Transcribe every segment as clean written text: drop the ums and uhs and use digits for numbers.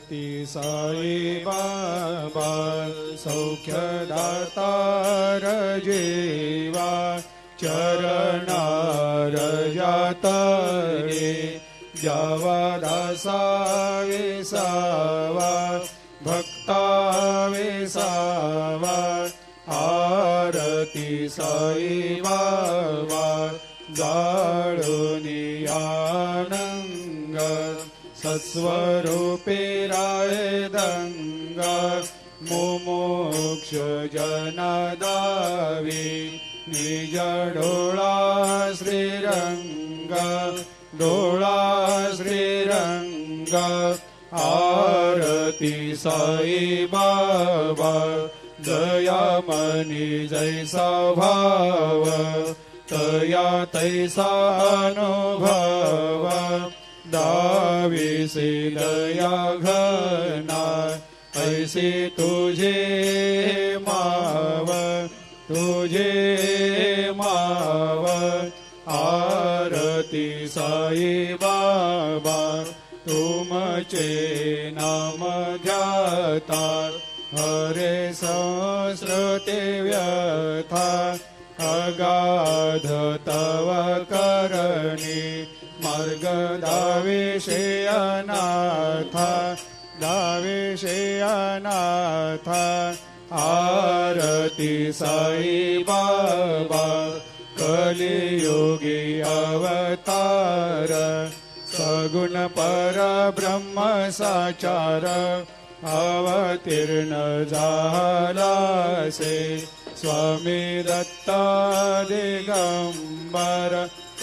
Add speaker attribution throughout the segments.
Speaker 1: ती साई बाबा सौख्यदातार जीवा चरणार जातरे जावा दासा विसावा भक्ता विसावा आरती साई बाबा जाळुनी आनंग सत्स्वरूपे राय दंग मुमुक्ष जनदावी निज डोळा श्रीरंग डोळा श्रीरंग आरती साई बाबा दयामनी जैसा भाव तया तैसा अनुभव दाविसे दया घना ऐसे तुझे माव तुझे माव आरती साई बाबा तुमचे नाम ध्याता हरे संस्कृते व्यथा अगाध तव करणी मार्ग दाविषे अनाथा दाविषे अनाथा आरती साई बाबा कलियुगी अवतार सगुण परब्रह्म साचार अवतीर्ण झालासे स्वामी दत्त दिगंबर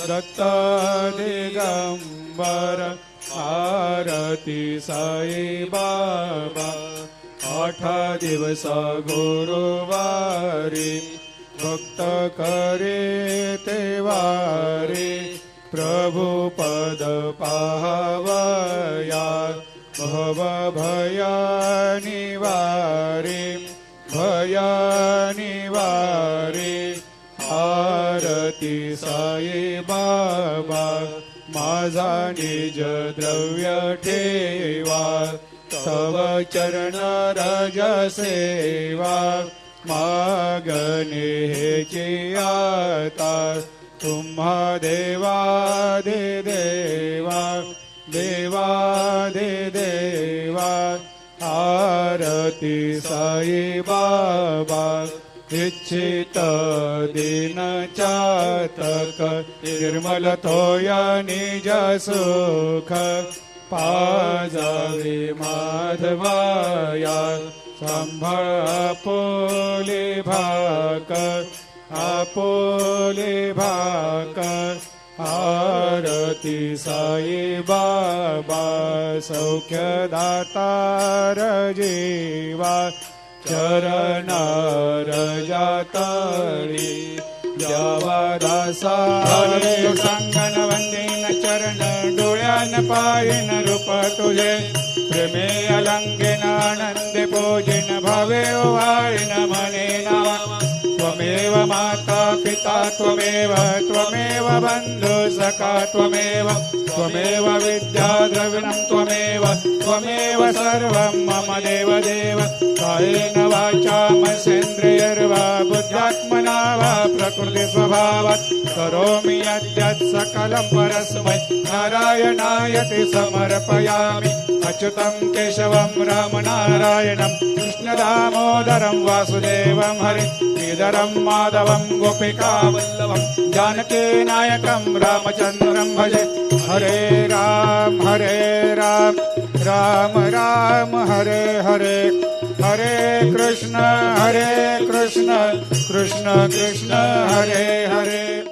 Speaker 1: दत्त दिगंबर आरती साई बाबा 8 दिवस गुरुवारी भक्त करे तेवारी प्रभु पद पाहवया भव भया निवारी भया निवारी आरती साई बाबा माझा निज द्रव्य ठेवा तव चरण रज सेवा मागणे हेची आता तुम्हा देवादि देवा देवादि देवा आरती साई बाबा इच्छित दिन चातक निर्मल थोया निज सुख पाजावे माधवाया सांभाळ आपोले भाक आपोले भाक आरती साई बाबा सौख्यदातार जीवा चरणार जातळी द्यावा दासा सांगण वंदीन चरण डोळ्यान पायन रूप तुझे प्रेमे अलंगेन आनंदे पूजिन भावे ओवाळीन मने नावा त्वमेव माता पिता त्वमेव त्वमेव बंधु सखा त्वमेव त्वमेव विद्या द्रविणं त्वमेव त्वमेव सर्वं मम देव देव कायेन वाचा मनसेन्द्रियर्वा बुद्ध्यात्मना वा प्रकृति स्वभावात् करोमि यद्यत् सकलं परस्मै नारायणायति समर्पयामि अच्युतं केशवं रामनारायणं कृष्णदामोदरं वासुदेवं हरि श्रीधरं माधवं गोपिकावल्लभं जानकीनायकं रामचन्द्रं भजे हरे राम राम राम हरे हरे हरे कृष्ण कृष्ण कृष्ण हरे हरे।